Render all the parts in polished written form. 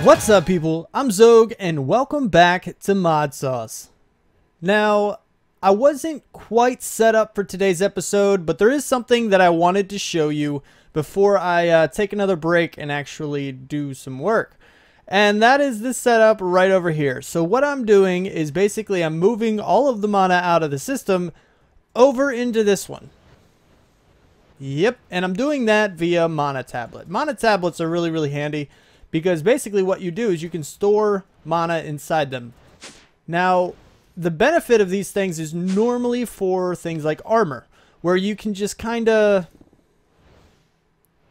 What's up, people? I'm Xogue and welcome back to Mod Sauce. Now, I wasn't quite set up for today's episode, but there is something that I wanted to show you before I take another break and actually do some work. And that is this setup right over here. So what I'm doing is basically I'm moving all of the mana out of the system over into this one. Yep, and I'm doing that via mana tablet. Mana tablets are really handy, because basically what you do is you can store mana inside them. Now, the benefit of these things is normally for things like armor, where you can just kind of,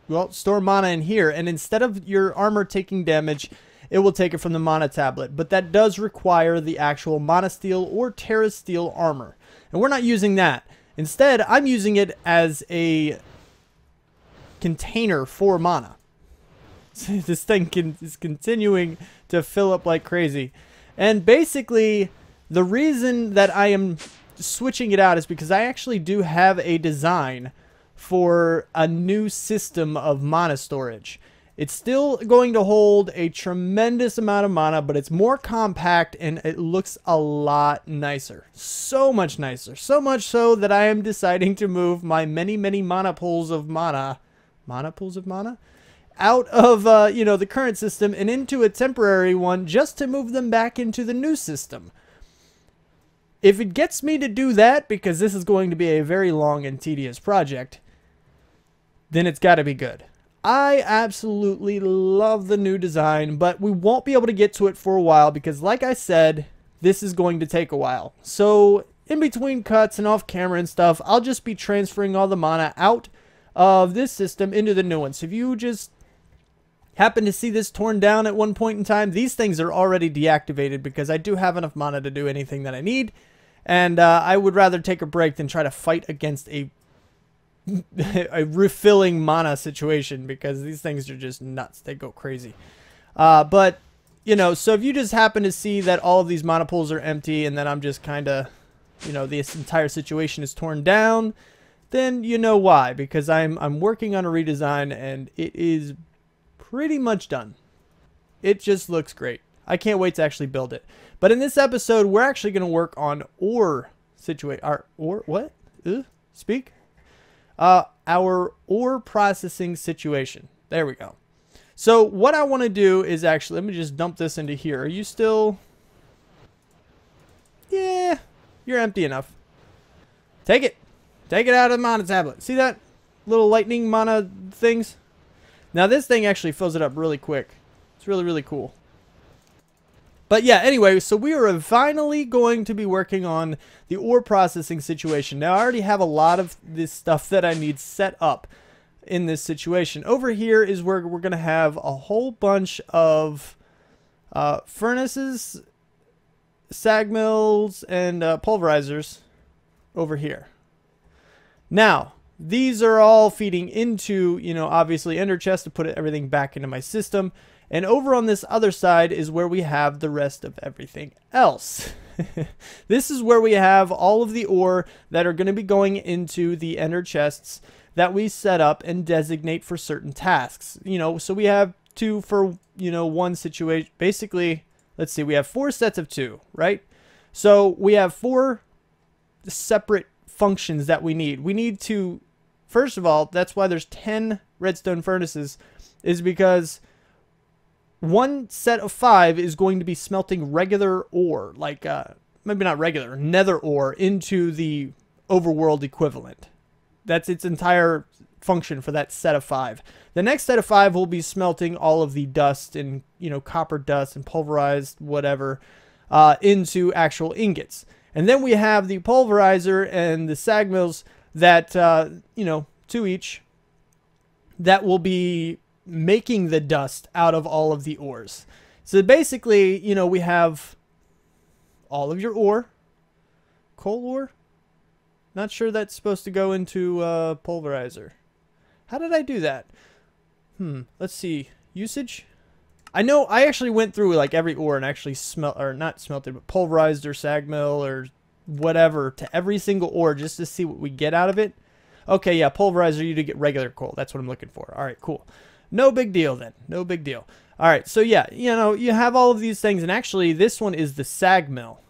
well, store mana in here, and instead of your armor taking damage, it will take it from the mana tablet. But that does require the actual mana steel or terra steel armor, and we're not using that. Instead, I'm using it as a container for mana. This thing is continuing to fill up like crazy. And basically, the reason that I am switching it out is because I actually do have a design for a new system of mana storage. It's still going to hold a tremendous amount of mana, but it's more compact and it looks a lot nicer. So much nicer. So much so that I am deciding to move my many mana pools of mana. Mana pools of mana? Out of, the current system and into a temporary one just to move them back into the new system. If it gets me to do that, because this is going to be a very long and tedious project, then it's got to be good. I absolutely love the new design, but we won't be able to get to it for a while because, like I said, this is going to take a while. So, in between cuts and off camera and stuff, I'll just be transferring all the mana out of this system into the new one. So if you just happen to see this torn down at one point in time, these things are already deactivated because I do have enough mana to do anything that I need, and I would rather take a break than try to fight against a refilling mana situation, because these things are just nuts. They go crazy. But so if you just happen to see that all of these mana pools are empty and then I'm just kind of, this entire situation is torn down, then you know why, because I'm working on a redesign and it is pretty much done. It just looks great. I can't wait to actually build it. But in this episode, we're actually going to work on our ore processing situation. There we go. So what I want to do is actually, let me just dump this into here. Are you still? Yeah, you're empty enough. Take it. Take it out of the mana tablet. See that little lightning mana things? Now this thing actually fills it up really quick. It's really cool. But yeah, anyway, so we are finally going to be working on the ore processing situation. Now I already have a lot of this stuff that I need set up in this situation. Over here is where we're going to have a whole bunch of furnaces, sag mills, and pulverizers over here. Now, these are all feeding into, obviously ender chest to put everything back into my system. And over on this other side is where we have the rest of everything else. This is where we have all of the ore that are going to be going into the ender chests that we set up and designate for certain tasks. So we have two for, one situation. Basically, let's see, we have 4 sets of 2, right? So we have 4 separate functions that we need. We need to, first of all, that's why there's 10 redstone furnaces, is because one set of 5 is going to be smelting regular ore, like maybe not regular, nether ore, into the overworld equivalent. That's its entire function for that set of 5. The next set of 5 will be smelting all of the dust and copper dust and pulverized whatever into actual ingots. And then we have the pulverizer and the sag mills that, 2 each, that will be making the dust out of all of the ores. So basically, we have all of your ore. Coal ore? Not sure that's supposed to go into pulverizer. How did I do that? Let's see. Usage? I know I actually went through like every ore and actually not smelted, but pulverized or sag mill or whatever to every single ore just to see what we get out of it. Okay, yeah, pulverizer you to get regular coal. That's what I'm looking for. All right, cool. No big deal then. No big deal. All right, so yeah, you know, you have all of these things, and actually this one is the sag mill.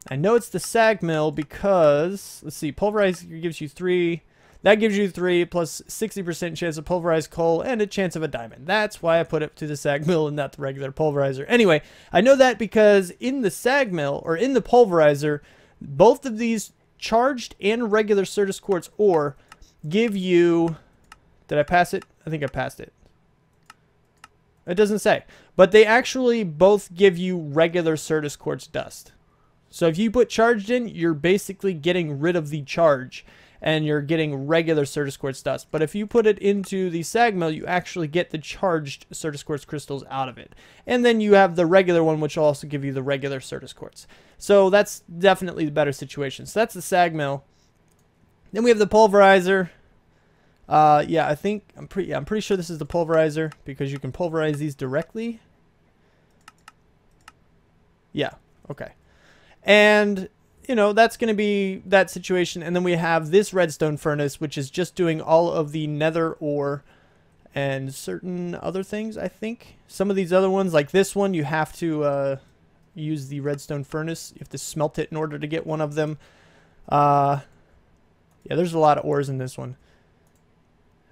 I know it's the sag mill because, let's see, pulverizer gives you 3. That gives you 3 plus 60% chance of pulverized coal and a chance of a diamond. That's why I put it to the sag mill and not the regular pulverizer. Anyway, I know that because in the sag mill, or in the pulverizer, both of these charged and regular Certus quartz ore give you... Did I pass it? I think I passed it. It doesn't say. But they actually both give you regular Certus quartz dust. So if you put charged in, you're basically getting rid of the charge. And you're getting regular Certus quartz dust. But if you put it into the sag mill, you actually get the charged Certus quartz crystals out of it. And then you have the regular one, which will also give you the regular Certus quartz. So that's definitely the better situation. So that's the sag mill. Then we have the pulverizer. Yeah, I'm pretty sure this is the pulverizer because you can pulverize these directly. Yeah, okay. And you know, that's going to be that situation. And then we have this redstone furnace, which is just doing all of the nether ore and certain other things, I think. Some of these other ones, like this one, you have to use the redstone furnace. You have to smelt it in order to get one of them. Yeah, there's a lot of ores in this one.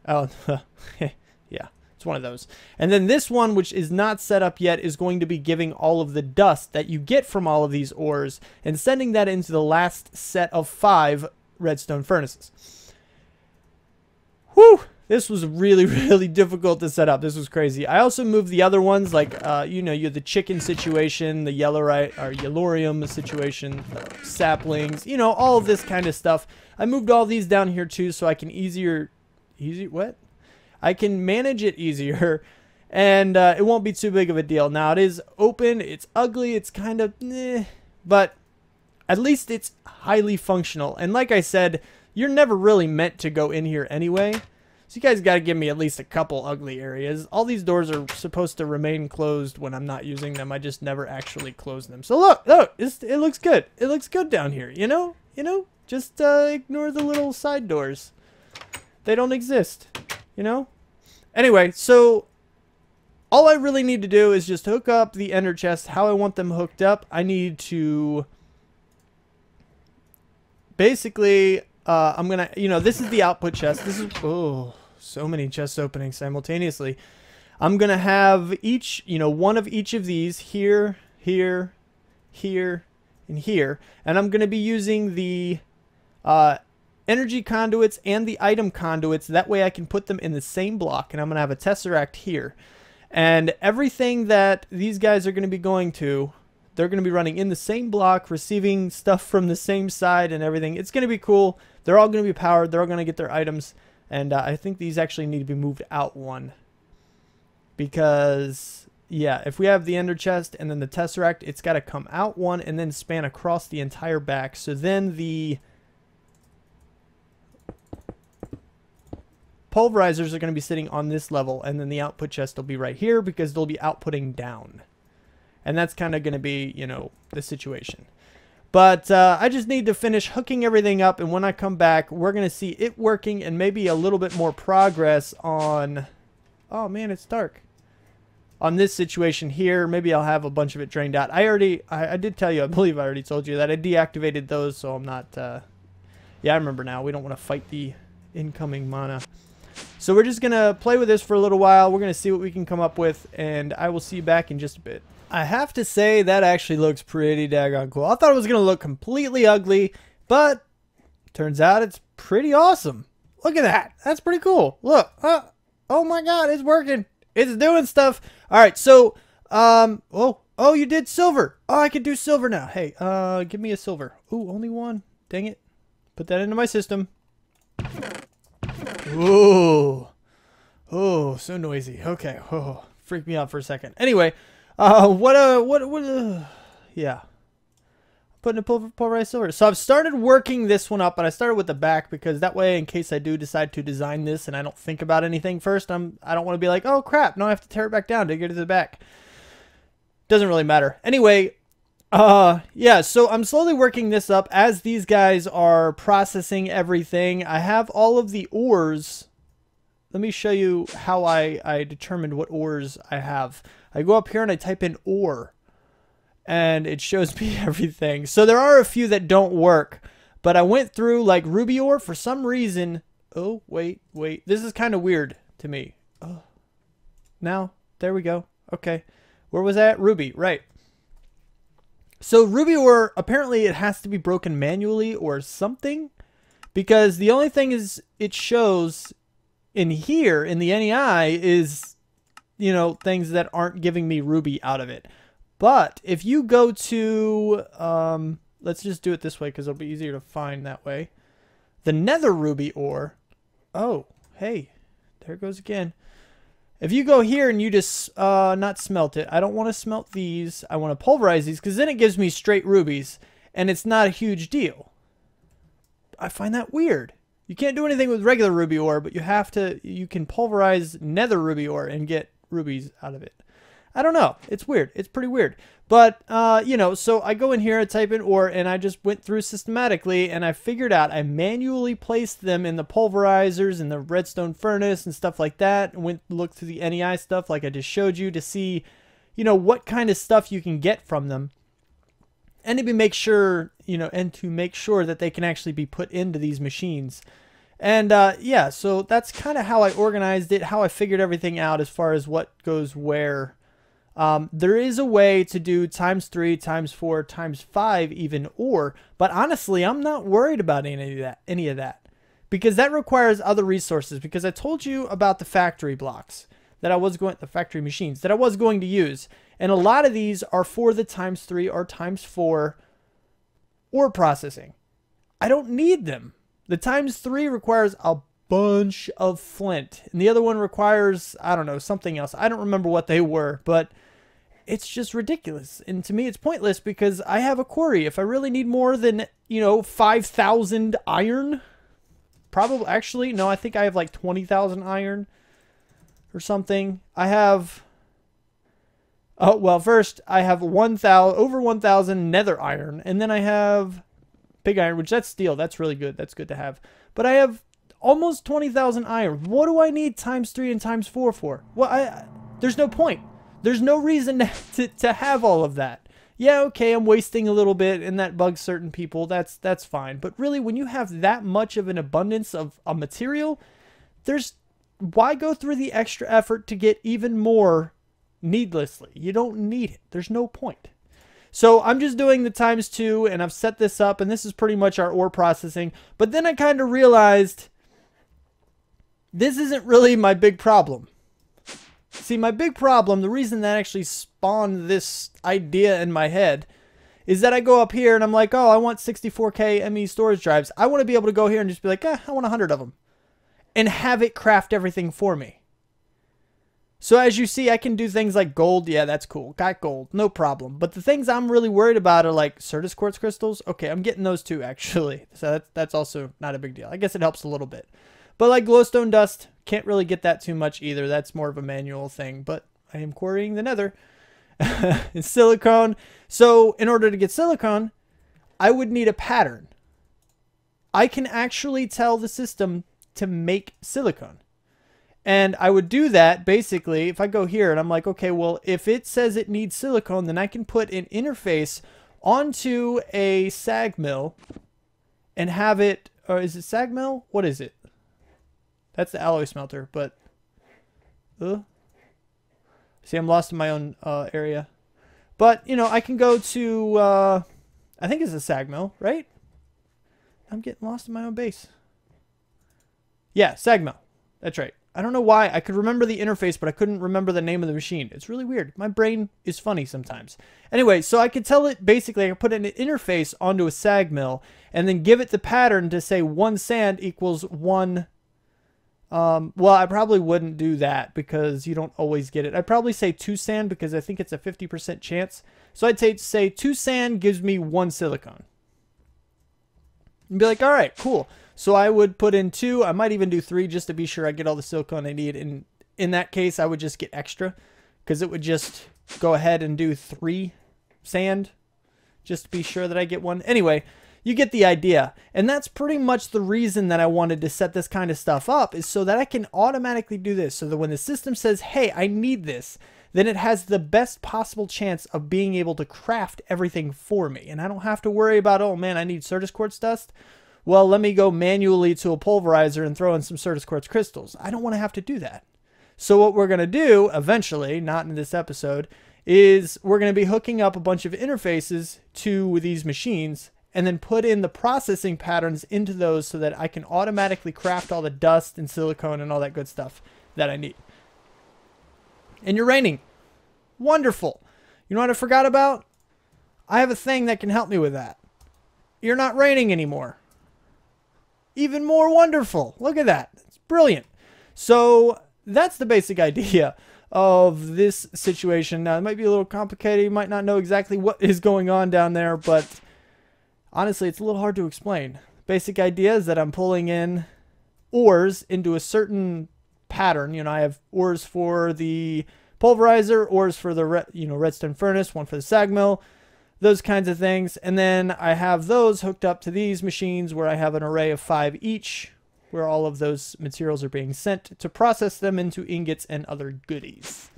Oh, yeah. It's one of those. And then this one, which is not set up yet, is going to be giving all of the dust that you get from all of these ores and sending that into the last set of 5 redstone furnaces. Whew! This was really, really difficult to set up. This was crazy. I also moved the other ones, like, you know, you have the chicken situation, the yellorium situation, saplings, you know, all of this kind of stuff. I moved all these down here, too, so I can I can manage it easier, and it won't be too big of a deal. Now, it is open, it's ugly, it's kind of but at least it's highly functional. And like I said, you're never really meant to go in here anyway, so you guys got to give me at least a couple ugly areas. All these doors are supposed to remain closed when I'm not using them. I just never actually close them. So look, it looks good. It looks good down here, you know? Just ignore the little side doors. They don't exist. You know? Anyway, so all I really need to do is just hook up the ender chests how I want them hooked up. I need to basically, I'm going to, you know, this is the output chest. This is, oh, so many chests opening simultaneously. I'm going to have each, you know, one of each of these here, here, here, and here. And I'm going to be using the, energy conduits and the item conduits. That way I can put them in the same block, and I'm going to have a tesseract here. And everything that these guys are going to be going to, they're going to be running in the same block, receiving stuff from the same side and everything. It's going to be cool. They're all going to be powered. They're all going to get their items. And I think these actually need to be moved out one. Because, yeah, if we have the ender chest and then the tesseract, it's got to come out one and then span across the entire back. So then the pulverizers are going to be sitting on this level, and then the output chest will be right here because they'll be outputting down. And that's kind of going to be, you know, the situation. But I just need to finish hooking everything up, and when I come back, we're going to see it working and maybe a little bit more progress on... Oh, man, it's dark. On this situation here, maybe I'll have a bunch of it drained out. I did tell you, I believe I already told you that I deactivated those, so I'm not... Yeah, I remember now. We don't want to fight the incoming mana. So we're just going to play with this for a little while. We're going to see what we can come up with, and I will see you back in just a bit. I have to say that actually looks pretty daggone cool. I thought it was going to look completely ugly, but turns out it's pretty awesome. Look at that. That's pretty cool. Look. Oh my god, it's working. It's doing stuff. All right, so oh, you did silver. Oh, I can do silver now. Hey, give me a silver. Ooh, only one. Dang it. Put that into my system. Ooh. Oh, so noisy. Okay. Oh, freaked me out for a second. Anyway, yeah. Putting a pulverized silver. So I've started working this one up, and I started with the back because that way, in case I do decide to design this and I don't think about anything first, I don't want to be like, oh crap, now I have to tear it back down to get to the back. Doesn't really matter. Anyway, yeah, so I'm slowly working this up as these guys are processing everything. I have all of the ores. let me show you how I determined what ores I have. I go up here and I type in ore, and it shows me everything. So there are a few that don't work, but I went through like ruby ore for some reason. Oh, wait. This is kind of weird to me. Oh. Now, there we go. Okay. Where was that? Ruby, right. So ruby ore, apparently it has to be broken manually or something, because the only thing is it shows in here in the NEI is, you know, things that aren't giving me ruby out of it. But if you go to, let's just do it this way because it'll be easier to find that way. The nether ruby ore. Oh, hey, there it goes again. If you go here and you just not smelt it, I don't want to smelt these. I want to pulverize these because then it gives me straight rubies and it's not a huge deal. I find that weird. You can't do anything with regular ruby ore, but you can pulverize nether ruby ore and get rubies out of it. I don't know. It's weird. It's pretty weird. But, you know, so I go in here, I type in ore, and I just went through systematically, and I figured out I manually placed them in the pulverizers and the redstone furnace and stuff like that. And went looked through the NEI stuff like I just showed you to see, you know, what kind of stuff you can get from them. And to make sure, you know, and to make sure that they can actually be put into these machines. And, yeah, so that's kind of how I organized it, how I figured everything out as far as what goes where. There is a way to do ×3, ×4, ×5 even ore, but honestly, I'm not worried about any of that, because that requires other resources. Because I told you about the factory blocks that the factory machines that I was going to use, and a lot of these are for the ×3 or ×4 ore processing. I don't need them. The ×3 requires a bunch of flint, and the other one requires, I don't know, something else. I don't remember what they were, but it's just ridiculous. And to me, it's pointless because I have a quarry. If I really need more than, you know, 5,000 iron, probably, actually, no, I think I have like 20,000 iron or something. I have, oh, well, first I have over 1,000 nether iron, and then I have pig iron, which that's steel. That's really good. That's good to have. But I have almost 20,000 iron. What do I need ×3 and ×4 for? Well, there's no point. There's no reason to have all of that. Yeah, okay, I'm wasting a little bit, and that bugs certain people. That's fine. But really, when you have that much of an abundance of a material, why go through the extra effort to get even more needlessly? You don't need it. There's no point. So I'm just doing the ×2, and I've set this up, and this is pretty much our ore processing. But then I kind of realized this isn't really my big problem. See, my big problem, the reason that actually spawned this idea in my head, is that I go up here and I'm like, oh, I want 64K ME storage drives. I want to be able to go here and just be like, I want 100 of them. And have it craft everything for me. So as you see, I can do things like gold. Yeah, that's cool. Got gold. No problem. But the things I'm really worried about are like Certus quartz crystals. Okay, I'm getting those too, actually. So that's also not a big deal. I guess it helps a little bit. But like glowstone dust, can't really get that too much either. That's more of a manual thing. But I am quarrying the nether. And silicone. So in order to get silicone, I would need a pattern. I can actually tell the system to make silicone. And I would do that basically if I go here and I'm like, okay, well, if it says it needs silicone, then I can put an interface onto a sag mill and have it, or is it sag mill? What is it? That's the alloy smelter, but see, I'm lost in my own area. But, you know, I can go to, I think it's a sag mill, right? I'm getting lost in my own base. Yeah, sag mill. That's right. I don't know why. I could remember the interface, but I couldn't remember the name of the machine. It's really weird. My brain is funny sometimes. Anyway, so I could tell it, basically, I could put an interface onto a sag mill and then give it the pattern to say 1 sand equals 1. Well, I probably wouldn't do that because you don't always get it. I'd probably say 2 sand because I think it's a 50% chance. So I'd say 2 sand gives me 1 silicone. And be like, all right, cool. So I would put in 2. I might even do 3 just to be sure I get all the silicone I need. And in that case, I would just get extra because it would just go ahead and do 3 sand just to be sure that I get 1. Anyway, You get the idea. And that's pretty much the reason that I wanted to set this kind of stuff up, is so that I can automatically do this. So that when the system says, hey, I need this, then it has the best possible chance of being able to craft everything for me. And I don't have to worry about, oh man, I need Certus quartz dust. Well, let me go manually to a pulverizer and throw in some Certus quartz crystals. I don't want to have to do that. So what we're going to do eventually, not in this episode, is we're going to be hooking up a bunch of interfaces to these machines and then put in the processing patterns into those so that I can automatically craft all the dust and silicone and all that good stuff that I need. And you're raining. Wonderful. You know what I forgot about? I have a thing that can help me with that. You're not raining anymore. Even more wonderful. Look at that. It's brilliant. So that's the basic idea of this situation. Now, it might be a little complicated. You might not know exactly what is going on down there, but honestly, it's a little hard to explain. Basic idea is that I'm pulling in ores into a certain pattern. You know, I have ores for the pulverizer, ores for the redstone furnace, one for the sag mill, those kinds of things. And then I have those hooked up to these machines where I have an array of 5 each, where all of those materials are being sent to process them into ingots and other goodies.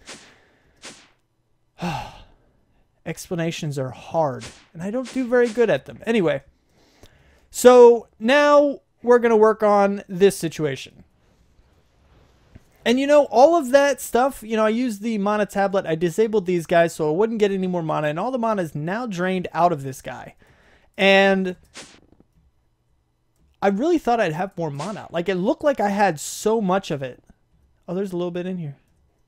Explanations are hard, and I don't do very good at them. Anyway, so now we're going to work on this situation. And you know, all of that stuff, you know, I used the mana tablet. I disabled these guys so I wouldn't get any more mana, and all the mana is now drained out of this guy. And I really thought I'd have more mana. Like, it looked like I had so much of it. Oh, there's a little bit in here.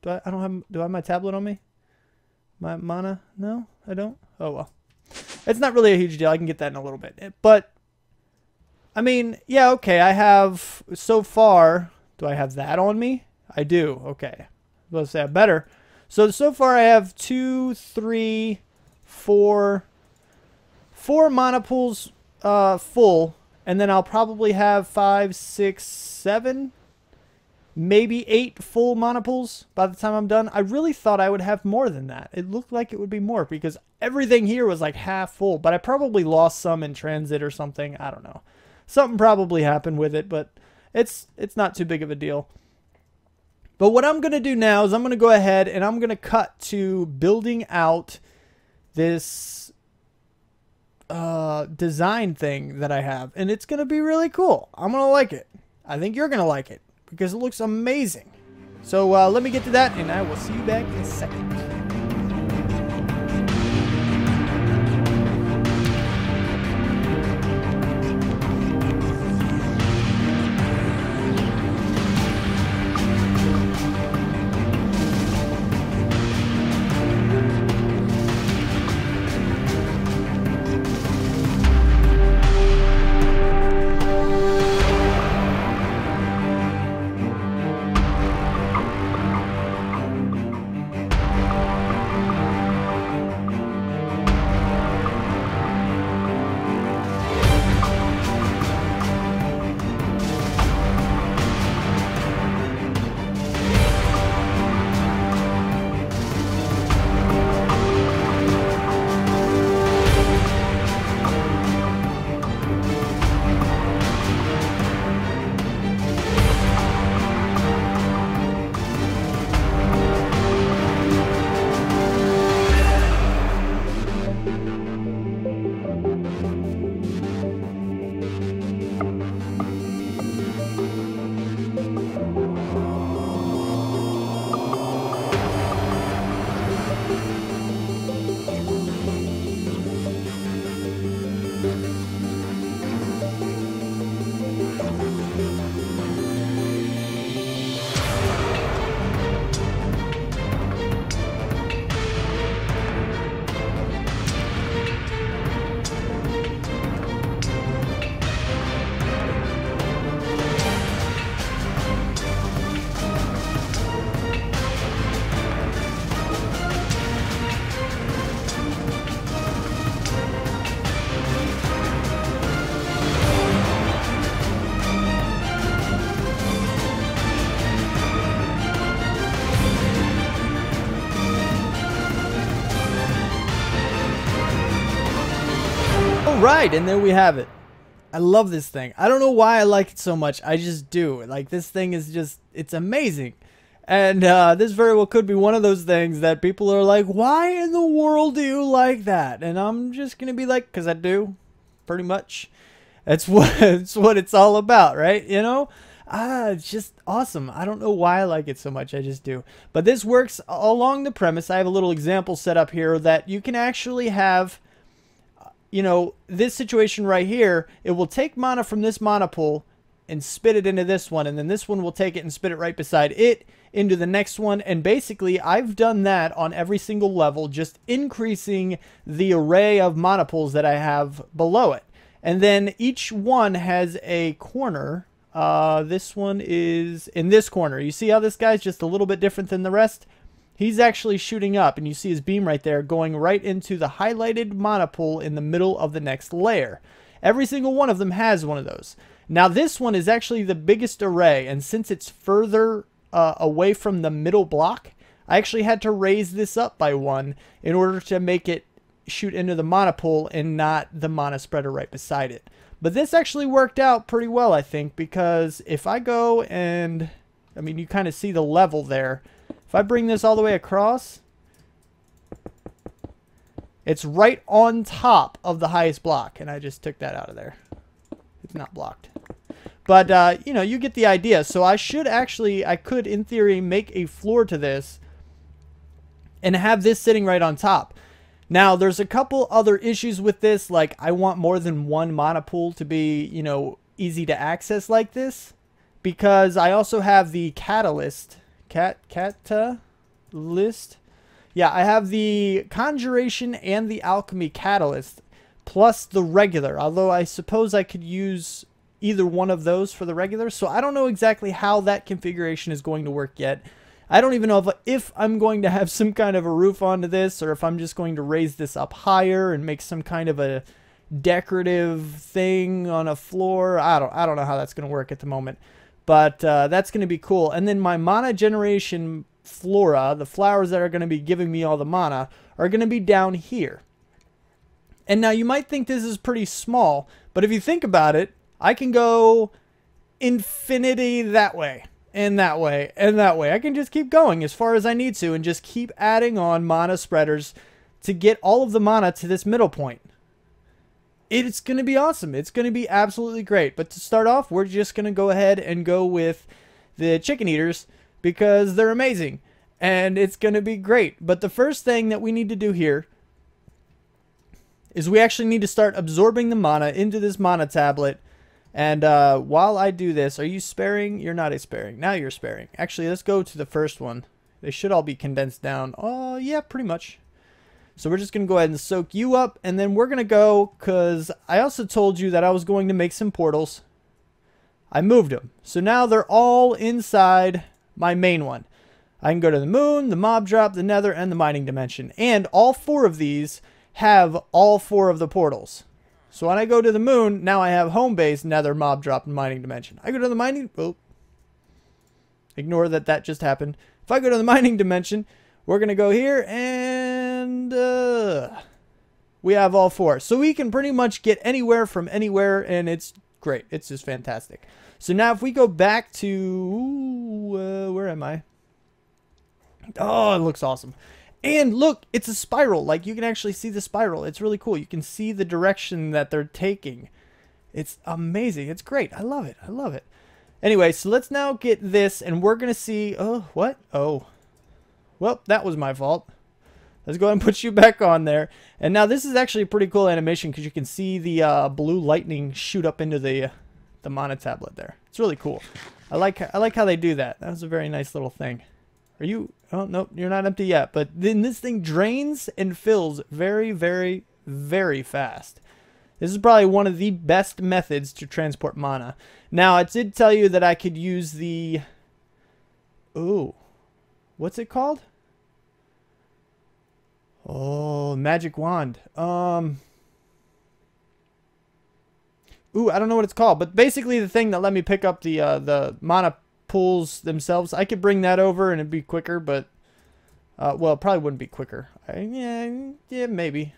Do I have my tablet on me? My mana? No, I don't. Oh, well. It's not really a huge deal. I can get that in a little bit. But, I mean, yeah, okay. I have, so far, do I have that on me? I do. Okay. Let's say I better. So far I have 2, 3, 4 mana pools full. And then I'll probably have 5, 6, 7, maybe 8 full mana pools by the time I'm done. I really thought I would have more than that. It looked like it would be more because everything here was like half full. But I probably lost some in transit or something. I don't know. Something probably happened with it, but it's not too big of a deal. But what I'm going to do now is I'm going to go ahead and I'm going to cut to building out this design thing that I have, and it's gonna be really cool. I'm gonna like it. I think you're gonna like it because it looks amazing. So let me get to that, and I will see you back in a second. right, and there we have it. I love this thing. I don't know why I like it so much. I just do. Like, this thing is just, it's amazing. And this very well could be one of those things that people are like, why in the world do you like that? And I'm just going to be like, because I do, pretty much. That's what it's all about, right? You know? It's just awesome. I don't know why I like it so much. I just do. But this works along the premise. I have a little example set up here that you can actually have, you know, this situation right here. It will take mana from this mana pool and spit it into this one. And then this one will take it and spit it right beside it into the next one. And basically, I've done that on every single level, just increasing the array of mana pools that I have below it. And then each one has a corner. This one is in this corner. You see how this guy's just a little bit different than the rest? He's actually shooting up, and you see his beam right there going right into the highlighted mana pool in the middle of the next layer. Every single one of them has one of those. Now this one is actually the biggest array, and since it's further away from the middle block, I actually had to raise this up by one in order to make it shoot into the mana pool and not the mana spreader right beside it. But this actually worked out pretty well, I think, because if I go and, I mean, you kind of see the level there. If I bring this all the way across, it's right on top of the highest block. And I just took that out of there. It's not blocked. But, you know, you get the idea. So I should actually, I could, in theory, make a floor to this and have this sitting right on top. Now, there's a couple other issues with this, like I want more than one mana pool to be, you know, easy to access like this, because I also have the catalyst, catalyst. Yeah, I have the conjuration and the alchemy catalyst, plus the regular, although I suppose I could use either one of those for the regular, so I don't know exactly how that configuration is going to work yet. I don't even know if I'm going to have some kind of a roof onto this, or if I'm just going to raise this up higher and make some kind of a decorative thing on a floor. I don't know how that's going to work at the moment, but that's going to be cool. And then my mana generation flora, the flowers that are going to be giving me all the mana, are going to be down here. And now you might think this is pretty small, but if you think about it, I can go infinity that way. And that way, and that way. I can just keep going as far as I need to and just keep adding on mana spreaders to get all of the mana to this middle point. It's going to be awesome. It's going to be absolutely great. But to start off, we're just going to go ahead and go with the chicken eaters because they're amazing. And it's going to be great. But the first thing that we need to do here is we actually need to start absorbing the mana into this mana tablet. And while I do this, are you sparing? You're not sparing. Now you're sparing. Actually, let's go to the first one. They should all be condensed down. Oh, yeah, pretty much. So we're just going to go ahead and soak you up. And then we're going to go, because I also told you that I was going to make some portals. I moved them. So now they're all inside my main one. I can go to the moon, the mob drop, the nether, and the mining dimension. And all four of these have all four of the portals. So when I go to the moon, now I have home base, nether, mob drop, and mining dimension. I go to the mining... Oh. Ignore that that just happened. If I go to the mining dimension, we're going to go here, and we have all four. So we can pretty much get anywhere from anywhere, and it's great. It's just fantastic. So now if we go back to... where am I? Oh, it looks awesome. And look, it's a spiral. Like, you can actually see the spiral. It's really cool. You can see the direction that they're taking. It's amazing. It's great. I love it. I love it. Anyway, so let's now get this, and we're going to see... Oh, what? Oh. Well, that was my fault. Let's go ahead and put you back on there. And now this is actually a pretty cool animation because you can see the blue lightning shoot up into the mana tablet there. It's really cool. I like how they do that. That was a very nice little thing. Are you... Oh, nope, you're not empty yet. But then this thing drains and fills very, very, very fast. This is probably one of the best methods to transport mana. Now, it did tell you that I could use the... Ooh. What's it called? Oh, magic wand. Ooh, I don't know what it's called. But basically the thing that let me pick up the mana pools themselves, I could bring that over and it'd be quicker, but well, it probably wouldn't be quicker. Yeah, maybe.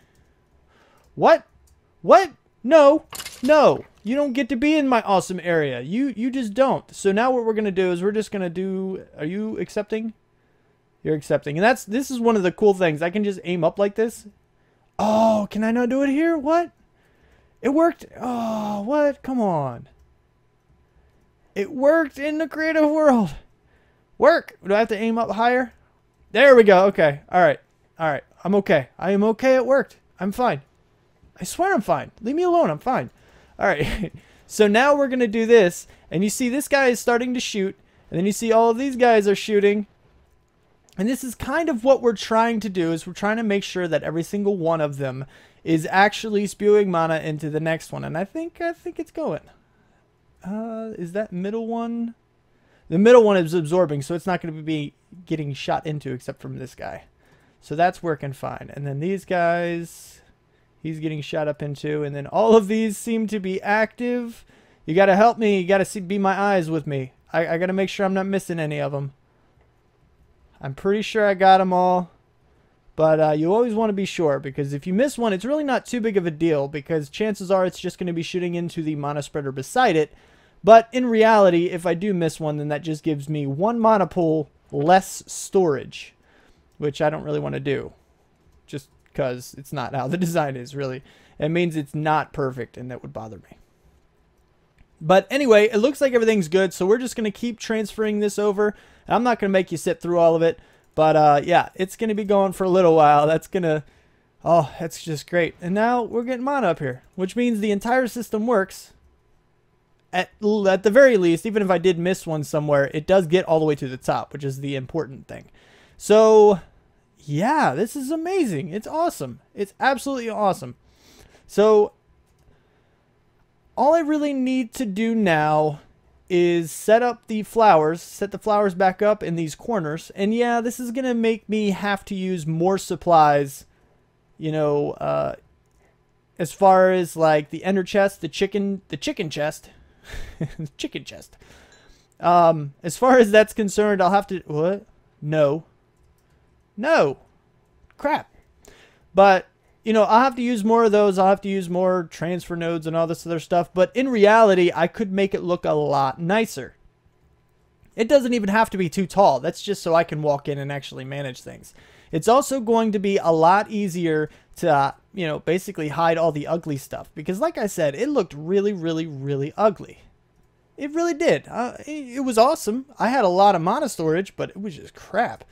What No, no, you don't get to be in my awesome area. You just don't. So now what we're going to do is we're just going to do, are you accepting? You're accepting. And this is one of the cool things. I can just aim up like this. Oh, can I not do it here? What? It worked. Oh, what? Come on. It worked in the creative world. Work. Do I have to aim up higher? There we go. Okay. All right. All right. I'm okay. I am okay. It worked. I'm fine. I swear I'm fine. Leave me alone. I'm fine. All right. So now we're going to do this. And you see this guy is starting to shoot. And then you see all of these guys are shooting. And this is kind of what we're trying to do, is we're trying to make sure that every single one of them is actually spewing mana into the next one. And I think it's going. Is that middle one? The middle one is absorbing, so it's not going to be getting shot into except from this guy. So that's working fine. And then these guys, he's getting shot up into. And then all of these seem to be active. You got to help me. You got to be my eyes with me. I got to make sure I'm not missing any of them. I'm pretty sure I got them all. But you always want to be sure, because if you miss one, it's really not too big of a deal, because chances are it's just going to be shooting into the mana spreader beside it. But in reality, if I do miss one, then that just gives me one mana pool less storage, which I don't really want to do, just because it's not how the design is, really. It means it's not perfect, and that would bother me. But anyway, it looks like everything's good, so we're just going to keep transferring this over. And I'm not going to make you sit through all of it, but yeah, it's going to be going for a little while. That's going to, oh, that's just great. And now we're getting mana up here, which means the entire system works. At the very least, even if I did miss one somewhere, it does get all the way to the top, which is the important thing. So, yeah, this is amazing. It's awesome. It's absolutely awesome. So, all I really need to do now is set up the flowers, set the flowers back up in these corners. And yeah, this is going to make me have to use more supplies, you know, as far as like the ender chest, the chicken chest, chicken chest. As far as that's concerned, I'll have to, what? No, crap. But you know, I'll have to use more of those. I'll have to use more transfer nodes and all this other stuff. But in reality, I could make it look a lot nicer. It doesn't even have to be too tall. That's just so I can walk in and actually manage things. It's also going to be a lot easier to, you know, basically hide all the ugly stuff. Because like I said, it looked really, really, really ugly. It really did. It was awesome. I had a lot of mana storage, but it was just crap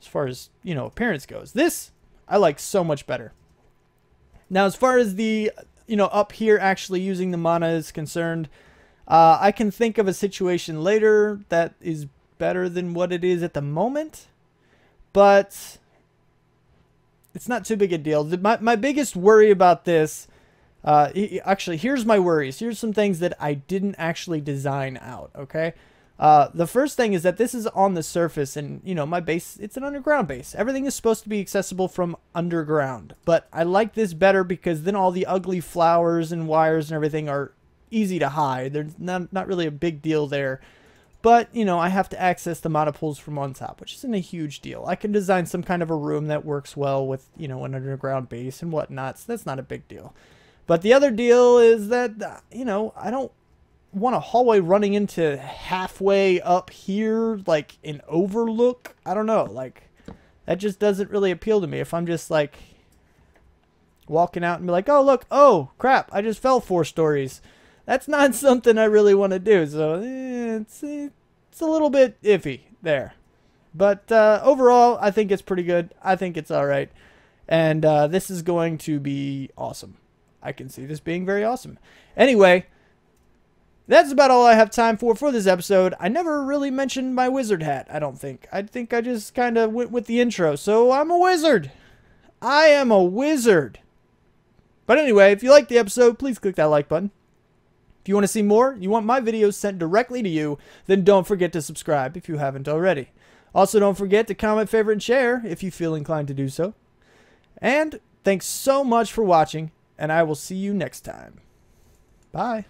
as far as, you know, appearance goes. This, I like so much better. Now, as far as the, you know, up here actually using the mana is concerned, I can think of a situation later that is better than what it is at the moment, but it's not too big a deal. My biggest worry about this, actually, here's my worries. Here's some things that I didn't actually design out, okay? The first thing is that this is on the surface, and you know, my base, it's an underground base. Everything is supposed to be accessible from underground, but I like this better because then all the ugly flowers and wires and everything are easy to hide. There's not really a big deal there, but you know, I have to access the mana pools from on top, which isn't a huge deal. I can design some kind of a room that works well with, you know, an underground base and whatnot, so that's not a big deal. But the other deal is that, you know, I don't want a hallway running into halfway up here, like an overlook. I don't know, like that just doesn't really appeal to me. If I'm just like walking out and be like, oh look, oh crap, I just fell 4 stories. That's not something I really want to do. So it's a little bit iffy there. But overall, I think it's pretty good. I think it's all right. And this is going to be awesome. I can see this being very awesome. Anyway, that's about all I have time for this episode. I never really mentioned my wizard hat, I don't think. I think I just kind of went with the intro. So I'm a wizard. I am a wizard. But anyway, if you liked the episode, please click that like button. If you want to see more, you want my videos sent directly to you, then don't forget to subscribe if you haven't already. Also, don't forget to comment, favorite, and share if you feel inclined to do so. And thanks so much for watching, and I will see you next time. Bye.